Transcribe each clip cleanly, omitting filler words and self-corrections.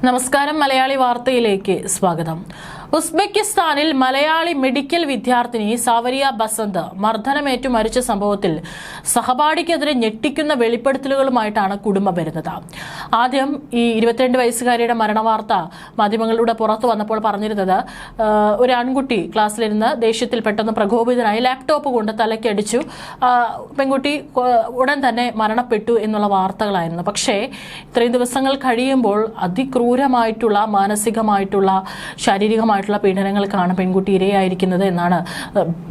നമസ്കാരം മലയാളി വാർത്തയിലേക്ക് സ്വാഗതം. ഉസ്ബെക്കിസ്ഥാനിൽ മലയാളി മെഡിക്കൽ വിദ്യാർത്ഥിനി സാവരിയ ബസന്ത് മർദ്ദനമേറ്റു മരിച്ച സംഭവത്തിൽ സഹപാഠിക്കെതിരെ ഞെട്ടിക്കുന്ന വെളിപ്പെടുത്തലുകളുമായിട്ടാണ് കുടുംബം വരുന്നത്. ആദ്യം ഈ 22 വയസ്സുകാരിയുടെ മരണവാർത്ത മാധ്യമങ്ങളിലൂടെ പുറത്തു വന്നപ്പോൾ പറഞ്ഞിരുന്നത് ഒരു ആൺകുട്ടി ക്ലാസ്സിലിരുന്ന് ദേഷ്യത്തിൽ പെട്ടെന്ന് പ്രകോപിതനായി ലാപ്ടോപ്പ് കൊണ്ട് തലയ്ക്കടിച്ചു, പെൺകുട്ടി ഉടൻ തന്നെ മരണപ്പെട്ടു എന്നുള്ള വാർത്തകളായിരുന്നു. പക്ഷേ ഇത്രയും ദിവസങ്ങൾ കഴിയുമ്പോൾ അതിക്രൂരമായിട്ടുള്ള മാനസികമായിട്ടുള്ള ശാരീരികമായിട്ടുള്ള പീഡനങ്ങൾക്കാണ് പെൺകുട്ടി ഇരയായിരിക്കുന്നത് എന്നാണ്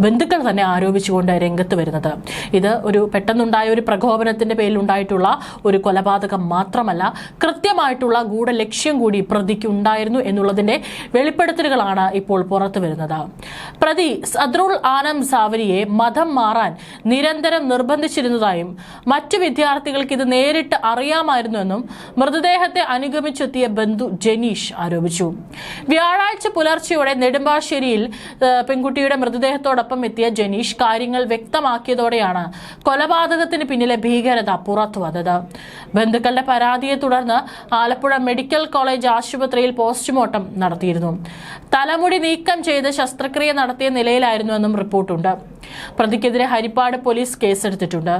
ബന്ധുക്കൾ തന്നെ ആരോപിച്ചുകൊണ്ട് രംഗത്ത് വരുന്നത്. ഇത് ഒരു പെട്ടെന്നുണ്ടായ ഒരു പ്രകോപനത്തിന്റെ പേരിൽ ഉണ്ടായിട്ടുള്ള ഒരു കൊലപാതകം മാത്രമല്ല, കൃത്യമായിട്ടുള്ള ഗൂഢലക്ഷ്യം കൂടി പ്രതിക്ക് ഉണ്ടായിരുന്നു എന്നുള്ളതിന്റെ വെളിപ്പെടുത്തലുകളാണ് ഇപ്പോൾ പുറത്തു വരുന്നത്. പ്രതി സദ്രുൾ ആനം സാവരിയെ മതം മാറാൻ നിരന്തരം നിർബന്ധിച്ചിരുന്നതായും മറ്റു വിദ്യാർത്ഥികൾക്ക് ഇത് നേരിട്ട് അറിയാമായിരുന്നുവെന്നും മൃതദേഹത്തെ അനുഗമിച്ചെത്തിയ ബന്ധു ജനീഷ് ആരോപിച്ചു. വ്യാഴാഴ്ച പുലർച്ചെയോടെ നെടുമ്പാശ്ശേരിയിൽ പെൺകുട്ടിയുടെ മൃതദേഹത്തോടൊപ്പം എത്തിയ ജനീഷ് കാര്യങ്ങൾ വ്യക്തമാക്കിയതോടെയാണ് കൊലപാതകത്തിന് പിന്നിലെ ഭീകരത പുറത്തു വന്നത്. ബന്ധുക്കളുടെ പരാതിയെ തുടർന്ന് ആലപ്പുഴ മെഡിക്കൽ കോളേജ് ആശുപത്രിയിൽ പോസ്റ്റ്മോർട്ടം നടത്തിയിരുന്നു. തലമുടി നീക്കം ചെയ്ത് ശസ്ത്രക്രിയ നടത്തിയ നിലയിലായിരുന്നുവെന്നും റിപ്പോർട്ടുണ്ട്. പ്രതിക്കെതിരെ ഹരിപ്പാട് പോലീസ് കേസെടുത്തിട്ടുണ്ട്.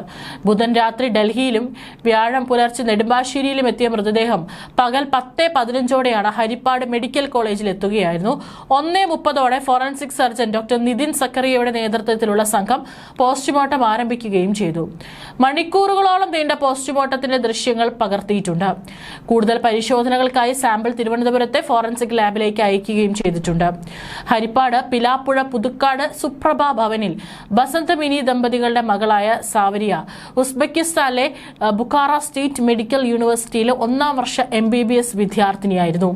ബുധൻ രാത്രി ഡൽഹിയിലും വ്യാഴം പുലർച്ചെ നെടുമ്പാശ്ശേരിയിലും എത്തിയ മൃതദേഹം പകൽ 10:15 ഹരിപ്പാട് മെഡിക്കൽ കോളേജിൽ എത്തുകയായിരുന്നു. 1:30 ഫോറൻസിക് സർജൻ ഡോക്ടർ നിതിൻ സക്കറിയയുടെ നേതൃത്വത്തിലുള്ള സംഘം പോസ്റ്റ്മോർട്ടം ആരംഭിക്കുകയും ചെയ്തു. മണിക്കൂറുകളോളം നീണ്ട പോസ്റ്റ്മോർട്ടത്തിന്റെ ദൃശ്യങ്ങൾ പകർത്തിയിട്ടുണ്ട്. കൂടുതൽ പരിശോധനകൾക്കായി സാമ്പിൾ തിരുവനന്തപുരത്തെ ഫോറൻസിക് ലാബിലേക്ക് അയക്കുകയും ചെയ്തിട്ടുണ്ട്. ഹരിപ്പാട് പിലാപ്പുഴ പുതുക്കാട് സുപ്രഭ ഭവനിൽ ബസന്ത് മിനി ദമ്പതികളുടെ മകളായ സാവരിയ ഉസ്ബെക്കിസ്ഥാനിലെ ബുഖാറ സ്റ്റേറ്റ് മെഡിക്കൽ യൂണിവേഴ്സിറ്റിയിലെ 1ാം വർഷ MBBS വിദ്യാർത്ഥിനിയായിരുന്നു.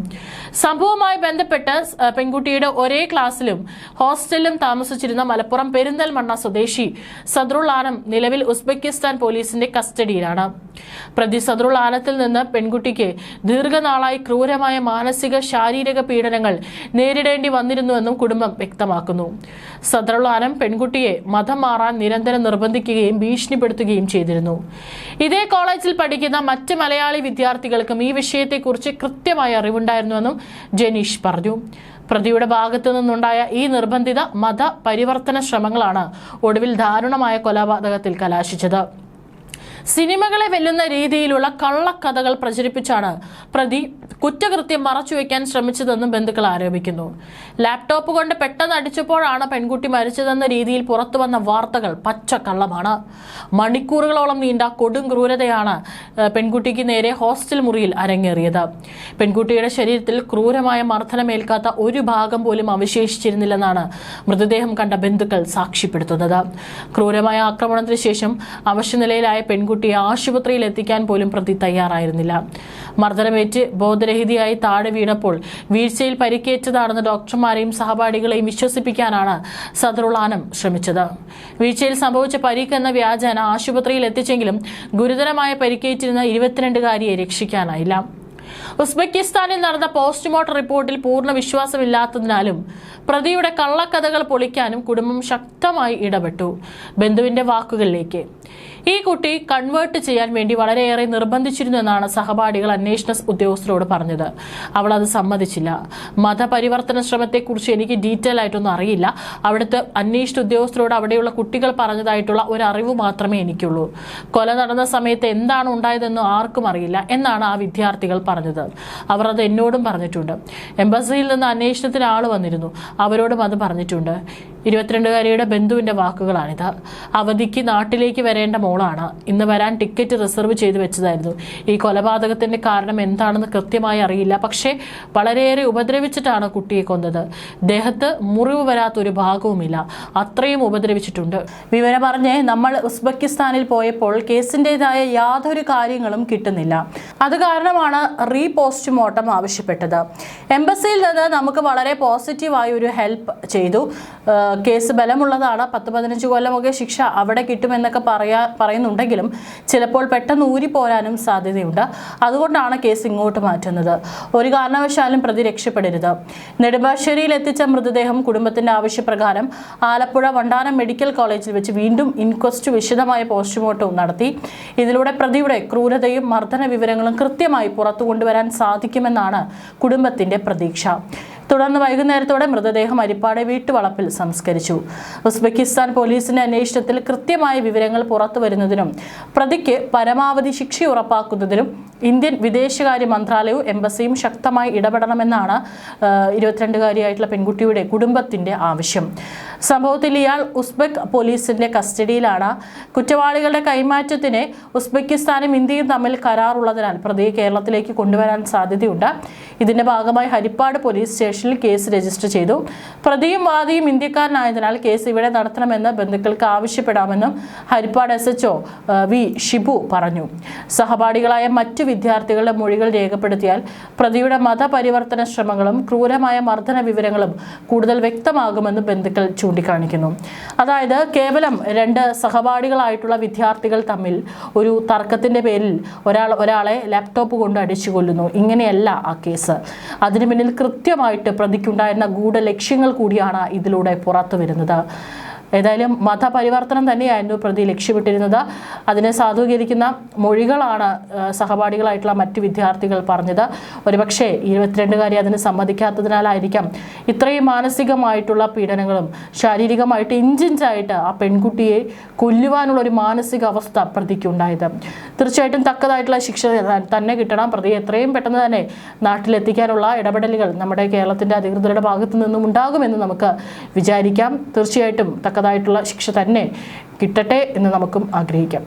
സംഭവവുമായി ബന്ധപ്പെട്ട് പെൺകുട്ടിയുടെ ഒരേ ക്ലാസ്സിലും ഹോസ്റ്റലിലും താമസിച്ചിരുന്ന മലപ്പുറം പെരിന്തൽമണ്ണ സ്വദേശി സദ്രുൾ ആനം നിലവിൽ ഉസ്ബെക്കിസ്ഥാൻ പോലീസിന്റെ കസ്റ്റഡിയിലാണ്. പ്രതി സദ്രുൾ ആനത്തിൽ നിന്ന് പെൺകുട്ടിക്ക് ദീർഘനാളായി ക്രൂരമായ മാനസിക ശാരീരിക പീഡനങ്ങൾ നേരിടേണ്ടി വന്നിരുന്നുവെന്നും കുടുംബം വ്യക്തമാക്കുന്നു. സദ്രുൾ ആനം പെൺകുട്ടിയെ മതം മാറാൻ നിരന്തരം നിർബന്ധിക്കുകയും ഭീഷണിപ്പെടുത്തുകയും ചെയ്തിരുന്നു. ഇതേ കോളേജിൽ പഠിക്കുന്ന മറ്റ് മലയാളി വിദ്യാർത്ഥികൾക്കും ഈ വിഷയത്തെക്കുറിച്ച് കൃത്യമായ അറിവുണ്ടായിരുന്നുവെന്നും ജനീഷ് പറഞ്ഞു. പ്രതിയുടെ ഭാഗത്തു നിന്നുണ്ടായ ഈ നിർബന്ധിത മത പരിവർത്തന ശ്രമങ്ങളാണ് ഒടുവിൽ ദാരുണമായ കൊലപാതകത്തിൽ കലാശിച്ചത്. സിനിമകളെ വെല്ലുന്ന രീതിയിലുള്ള കള്ളക്കഥകൾ പ്രചരിപ്പിച്ചാണ് പ്രതി കുറ്റകൃത്യം മറച്ചുവെക്കാൻ ശ്രമിച്ചതെന്നും ബന്ധുക്കൾ ആരോപിക്കുന്നു. ലാപ്ടോപ്പ് കൊണ്ട് പെട്ടെന്ന് അടിച്ചപ്പോഴാണ് പെൺകുട്ടി മരിച്ചതെന്ന രീതിയിൽ പുറത്തുവന്ന വാർത്തകൾ പച്ചക്കള്ളമാണ്. മണിക്കൂറുകളോളം നീണ്ട കൊടും ക്രൂരതയാണ് പെൺകുട്ടിക്ക് നേരെ ഹോസ്റ്റൽ മുറിയിൽ അരങ്ങേറിയത്. പെൺകുട്ടിയുടെ ശരീരത്തിൽ ക്രൂരമായ മർദ്ദനമേൽക്കാത്ത ഒരു ഭാഗം പോലും അവശേഷിച്ചിരുന്നില്ലെന്നാണ് മൃതദേഹം കണ്ട ബന്ധുക്കൾ സാക്ഷ്യപ്പെടുത്തുന്നത്. ക്രൂരമായ ആക്രമണത്തിന് ശേഷം അവശനിലയിലായ പെൺകുട്ടിയെ ആശുപത്രിയിൽ എത്തിക്കാൻ പോലും പ്രതി തയ്യാറായിരുന്നില്ല. മർദ്ദനമേറ്റ് ബോധരഹിതയായി താഴെ വീണപ്പോൾ വീഴ്ചയിൽ പരിക്കേറ്റതാണെന്ന് ഡോക്ടർമാരെയും സഹപാഠികളെയും വിശ്വസിപ്പിക്കാനാണ് സദ്രുൾ ആനം ശ്രമിച്ചത്. വീഴ്ചയിൽ സംഭവിച്ച പരിക്കെന്ന വ്യാജേന ആശുപത്രിയിൽ എത്തിച്ചെങ്കിലും ഗുരുതരമായ പരിക്കേറ്റിരുന്ന 22-കാരിയെ രക്ഷിക്കാനായില്ല. ഉസ്ബെക്കിസ്ഥാനിൽ നടന്ന പോസ്റ്റ്മോർട്ടം റിപ്പോർട്ടിൽ പൂർണ്ണ വിശ്വാസമില്ലാത്തതിനാലും പ്രതിയുടെ കള്ളക്കഥകൾ പൊളിക്കാനും കുടുംബം ശക്തമായി ഇടപെട്ടു. ബന്ധുവിന്റെ വാക്കുകളിലേക്ക്, ഈ കുട്ടി കൺവേർട്ട് ചെയ്യാൻ വേണ്ടി വളരെയേറെ നിർബന്ധിച്ചിരുന്നു എന്നാണ് സഹപാഠികൾ അന്വേഷണ ഉദ്യോഗസ്ഥരോട് പറഞ്ഞത്. അവൾ അത് സമ്മതിച്ചില്ല. മതപരിവർത്തന ശ്രമത്തെക്കുറിച്ച് എനിക്ക് ഡീറ്റെയിൽ ആയിട്ടൊന്നും അറിയില്ല. അവിടുത്തെ അന്വേഷണ ഉദ്യോഗസ്ഥരോട് അവിടെയുള്ള കുട്ടികൾ പറഞ്ഞതായിട്ടുള്ള ഒരു അറിവ് മാത്രമേ എനിക്കുള്ളൂ. കൊല നടന്ന സമയത്ത് എന്താണ് ഉണ്ടായതെന്ന് ആർക്കും അറിയില്ല എന്നാണ് ആ വിദ്യാർത്ഥികൾ പറഞ്ഞത്. അവർ അത് എന്നോടും പറഞ്ഞിട്ടുണ്ട്. എംബസിയിൽ നിന്ന് അന്വേഷണത്തിന് ആൾ വന്നിരുന്നു, അവരോടും അത് പറഞ്ഞിട്ടുണ്ട്. 22-കാരിയുടെ ബന്ധുവിന്റെ വാക്കുകളാണിത്. അവധിക്ക് നാട്ടിലേക്ക് വരേണ്ട മോളാണ്. ഇന്ന് വരാൻ ടിക്കറ്റ് റിസർവ് ചെയ്ത് വെച്ചതായിരുന്നു. ഈ കൊലപാതകത്തിന്റെ കാരണം എന്താണെന്ന് കൃത്യമായി അറിയില്ല. പക്ഷേ വളരെയേറെ ഉപദ്രവിച്ചിട്ടാണ് കുട്ടിയെ കൊന്നത്. ദേഹത്ത് മുറിവ് വരാത്തൊരു ഭാഗവുമില്ല, അത്രയും ഉപദ്രവിച്ചിട്ടുണ്ട്. വിവരം പറഞ്ഞ് നമ്മൾ ഉസ്ബെക്കിസ്ഥാനിൽ പോയപ്പോൾ കേസിൻ്റെതായ യാതൊരു കാര്യങ്ങളും കിട്ടുന്നില്ല. അത് കാരണമാണ് പോസ്റ്റ്മോർട്ടം ആവശ്യപ്പെട്ടത്. എംബസിയിൽ നിന്ന് നമുക്ക് വളരെ പോസിറ്റീവായ ഒരു ഹെൽപ്പ് ചെയ്തു. കേസ് ബലമുള്ളതാണ്, 10-15 കൊല്ലമൊക്കെ ശിക്ഷ അവിടെ കിട്ടുമെന്നൊക്കെ പറയുന്നുണ്ടെങ്കിലും ചിലപ്പോൾ പെട്ടെന്ന് ഊരിപ്പോരാനും സാധ്യതയുണ്ട്. അതുകൊണ്ടാണ് കേസ് ഇങ്ങോട്ട് മാറ്റുന്നത്. ഒരു കാരണവശാലും പ്രതി രക്ഷപ്പെടരുത്. നെടുമ്പാശ്ശേരിയിൽ എത്തിച്ച മൃതദേഹം കുടുംബത്തിന്റെ ആവശ്യപ്രകാരം ആലപ്പുഴ വണ്ടാനം മെഡിക്കൽ കോളേജിൽ വെച്ച് വീണ്ടും ഇൻക്വസ്റ്റ് വിശദമായ പോസ്റ്റ്മോർട്ടം നടത്തി. ഇതിലൂടെ പ്രതിയുടെ ക്രൂരതയും മർദ്ദന വിവരങ്ങളും കൃത്യമായി പുറത്തു കൊണ്ടുവരാൻ സാധിക്കുമെന്നാണ് കുടുംബത്തിന്റെ പ്രതീക്ഷ. തുടർന്ന് വൈകുന്നേരത്തോടെ മൃതദേഹം അരിപ്പാട് വീട്ടുവളപ്പിൽ സംസ്കരിച്ചു. ഉസ്ബെക്കിസ്ഥാൻ പോലീസിന്റെ അന്വേഷണത്തിൽ കൃത്യമായ വിവരങ്ങൾ പുറത്തു വരുന്നതിനും പ്രതിക്ക് പരമാവധി ശിക്ഷ ഉറപ്പാക്കുന്നതിനും ഇന്ത്യൻ വിദേശകാര്യ മന്ത്രാലയവും എംബസിയും ശക്തമായി ഇടപെടണമെന്നാണ് 22-കാരിയായിട്ടുള്ള പെൺകുട്ടിയുടെ കുടുംബത്തിന്റെ ആവശ്യം. സംഭവത്തിൽ ഇയാൾ ഉസ്ബെക്ക് പോലീസിന്റെ കസ്റ്റഡിയിലാണ്. കുറ്റവാളികളുടെ കൈമാറ്റത്തിന് ഉസ്ബെക്കിസ്ഥാനും ഇന്ത്യയും തമ്മിൽ കരാറുള്ളതിനാൽ പ്രതിയെ കേരളത്തിലേക്ക് കൊണ്ടുവരാൻ സാധ്യതയുണ്ട്. ഇതിന്റെ ഭാഗമായി ഹരിപ്പാട് പോലീസ് സ്റ്റേഷനിൽ കേസ് രജിസ്റ്റർ ചെയ്തു. പ്രതിയും വാദിയും ഇന്ത്യക്കാരനായതിനാൽ കേസ് ഇവിടെ നടത്തണമെന്ന് ബന്ധുക്കൾക്ക് ആവശ്യപ്പെടാമെന്നും ഹരിപ്പാട് SHO വി ഷിബു പറഞ്ഞു. സഹപാഠികളായ മറ്റു വിദ്യാർത്ഥികളുടെ മൊഴികൾ രേഖപ്പെടുത്തിയാൽ പ്രതിയുടെ മതപരിവർത്തന ശ്രമങ്ങളും ക്രൂരമായ മർദ്ദന വിവരങ്ങളും കൂടുതൽ വ്യക്തമാകുമെന്ന് ബന്ധുക്കൾ ചൂണ്ടിക്കാണിക്കുന്നു. അതായത് കേവലം 2 സഹപാഠികളായിട്ടുള്ള വിദ്യാർത്ഥികൾ തമ്മിൽ ഒരു തർക്കത്തിന്റെ പേരിൽ ഒരാളെ ലാപ്ടോപ്പ് കൊണ്ട് അടിച്ചു കൊല്ലുന്നു. ഇങ്ങനെയല്ല ആ കേസ്. അതിനു പിന്നിൽ കൃത്യമായിട്ട് പ്രതിക്കുണ്ടായിരുന്ന ഗൂഢലക്ഷ്യങ്ങൾ കൂടിയാണ് ഇതിലൂടെ പുറത്തു വരുന്നത്. ഏതായാലും മതപരിവർത്തനം തന്നെയായിരുന്നു പ്രതി ലക്ഷ്യമിട്ടിരുന്നത്. അതിനെ സാധൂകരിക്കുന്ന മൊഴികളാണ് സഹപാഠികളായിട്ടുള്ള മറ്റു വിദ്യാർത്ഥികൾ പറഞ്ഞത്. ഒരുപക്ഷെ 22-കാരി അതിന് സമ്മതിക്കാത്തതിനാലായിരിക്കാം ഇത്രയും മാനസികമായിട്ടുള്ള പീഡനങ്ങളും ശാരീരികമായിട്ട് ഇഞ്ചിഞ്ചായിട്ട് ആ പെൺകുട്ടിയെ കൊല്ലുവാനുള്ള ഒരു മാനസിക അവസ്ഥ പ്രതിക്കുണ്ടായത്. തീർച്ചയായിട്ടും തക്കതായിട്ടുള്ള ശിക്ഷ തന്നെ കിട്ടണം. പ്രതിയെ എത്രയും പെട്ടെന്ന് തന്നെ നാട്ടിലെത്തിക്കാനുള്ള ഇടപെടലുകൾ നമ്മുടെ കേരളത്തിന്റെ അധികൃതരുടെ ഭാഗത്തു നിന്നും ഉണ്ടാകുമെന്ന് നമുക്ക് വിചാരിക്കാം. തീർച്ചയായിട്ടും തക്കതായിട്ടുള്ള ശിക്ഷ തന്നെ കിട്ടട്ടെ എന്ന് നമുക്കും ആഗ്രഹിക്കാം.